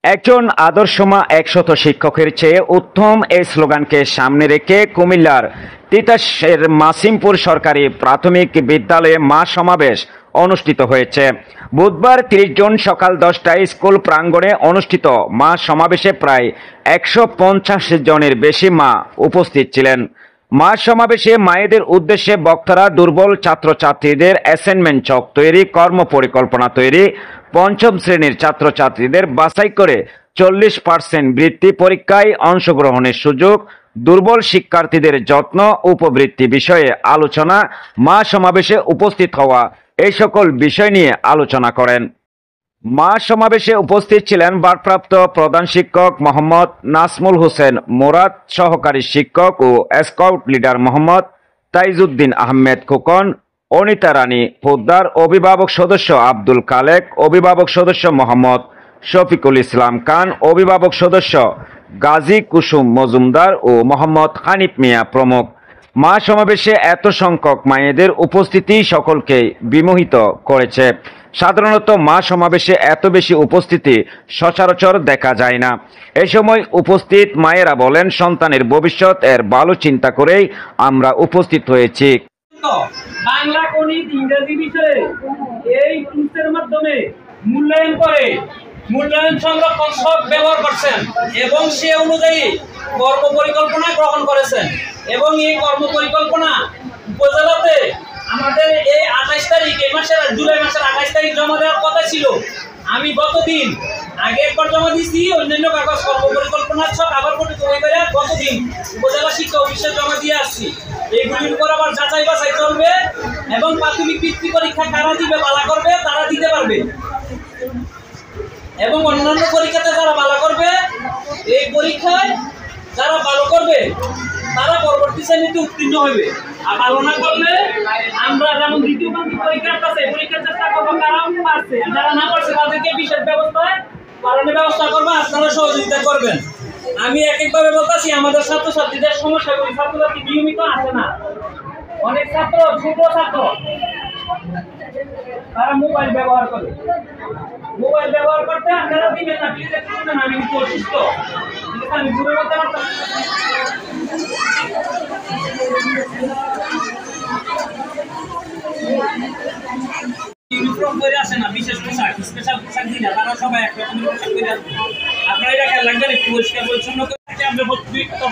একজন আদর্শ মা একশত শিক্ষকের চেয়ে উত্তম এই স্লোগানকে সামনে রেখে কুমিল্লার তিতাসের মাসিমপুর সরকারি প্রাথমিক বিদ্যালয়ে মা সমাবেশ অনুষ্ঠিত হয়েছে। বুধবার ৩০ জুন সকাল ১০টায় স্কুল প্রাঙ্গণে অনুষ্ঠিত মা সমাবেশে প্রায় ১৫০ জনের বেশি মা উপস্থিত ছিলেন। মা সমাবেশে মায়েদের উদ্দেশ্যে বক্তারা দুর্বল ছাত্রছাত্রীদের অ্যাসাইনমেন্ট ছক তৈরি, কর্মপরিকল্পনা তৈরি, পঞ্চম শ্রেণীর ছাত্রছাত্রীদের বাছাই করে ৪০% বৃত্তি পরীক্ষায় অংশগ্রহণের সুযোগ, দুর্বল শিক্ষার্থীদের যত্ন উপবৃত্তি বিষয়ে আলোচনা, মা সমাবেশে উপস্থিত হওয়া এই সকল বিষয় নিয়ে আলোচনা করেন। মা সমাবেশে উপস্থিত ছিলেন ভারপ্রাপ্ত প্রধান শিক্ষক মোহাম্মদ নাজমুল হোসেন মুরাদ, সহকারী শিক্ষক ও স্কাউট লিডার মোহাম্মদ তাইজউদ্দিন আহমেদ খোকন, অনিতা রানী পোদ্দার, অভিভাবক সদস্য আব্দুল খালেক, অভিভাবক সদস্য মোহাম্মদ শফিকুল ইসলাম খান, অভিভাবক সদস্য গাজী কুসুম মজুমদার ও মোহাম্মদ হানিফ মিয়া প্রমুখ। মা সমাবেশে এত সংখ্যক মায়েদের উপস্থিতি সকলকে বিমোহিত করেছে। সাধারণত মা সমাবেশে এত বেশি উপস্থিতি সচরাচর দেখা যায় না। এই সময় উপস্থিত মায়েরা বলেন, সন্তানের ভবিষ্যৎ এর ভালো চিন্তা করেই আমরা উপস্থিত হয়েছি। বাংলা গণিত ইংরেজি বিষয়ে এই টুলসের মাধ্যমে মূল্যায়ন করে মূল্যায়ন সংরক্ষণ সব ব্যবহার করছেন এবং সে অনুযায়ী কর্মপরিকল্পনা গ্রহণ করেছেন এবং এই কর্মপরিকল্পনা উপজেলাতে আমাদের এই ২৮ তারিখ, এই মাসের জুলাই মাসের ২৮ তারিখ জমা দেওয়ার কথা ছিল। আমি গতদিন আগে একবার জমা দিয়েছি, অন্যান্য কাগজ কর্মপরিকল্পনার ছক আবার গতদিন উপজেলা শিক্ষা অফিসে জমা দিয়ে আসছি। এইগুলির উপর আবার যাচাই বাছাই চলবে এবং প্রাথমিক বৃত্তি পরীক্ষা কারা দিবে, বালা করবে তারা দিতে পারবে এবং অন্যান্য পরীক্ষাতে যারা বালা করবে, এই পরীক্ষায় যারা ভালো করবে তারা পরবর্তী শ্রেণীতে উত্তীর্ণ হবে। আর ভালো না করলে আমরা যেমন দ্বিতীয় প্রান্তিক পরীক্ষার কাছে পরীক্ষার চেষ্টা করবো, কারা পারছে যারা না পারছে তাদেরকে বিশেষ ব্যবস্থায় পালনের ব্যবস্থা করবো, আপনারা সহযোগিতা করবেন। আমি একভাবে বলতেছি, আমাদের ছাত্রছাত্রীদের সমস্যাগুলি ছাত্রছাত্রী নিয়মিত আসে না। অনেক ছাত্র, ছোট ছাত্র, তারা মোবাইল ব্যবহার করে। মোবাইল ব্যবহার করতে আপনারা দিবেন না, প্লিজ একটু শুনেন। আমি কিন্তু অসুস্থ, আমি ঘুরে বলতে পারতাম। ইউনিফর্ম পরে আসে না, বিশেষ পোশাক, স্পেশাল পোশাক দিই না, তারা সবাই একরকমের পোশাক পরে আসবে। আপনারা এটা খেয়াল রাখবেন, একটু পরিষ্কার পরিচ্ছন্ন করে আপনি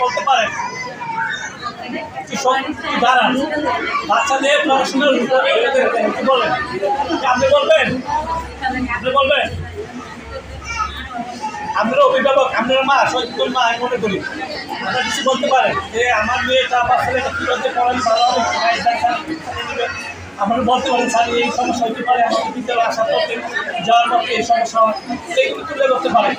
বলতে পারেন। বাচ্চাদের পড়াশোনার বলেন, আপনি বলবেন, আপনারা অভিভাবক, আপনারা মা, সচেতন মা, আমি মনে করি আপনারা কিছু বলতে পারেন যে আমার মেয়েটা বা ছেলেটা কী করতে পারেন, ভালো হবে, আপনারা বলতে পারেন স্যার এই সমস্যা হতে পারে, আমাদের বিদ্যালয়ে আসার পথে যাওয়ার পথে এই সমস্যা হয়, এইগুলো তুলে ধরতে পারেন।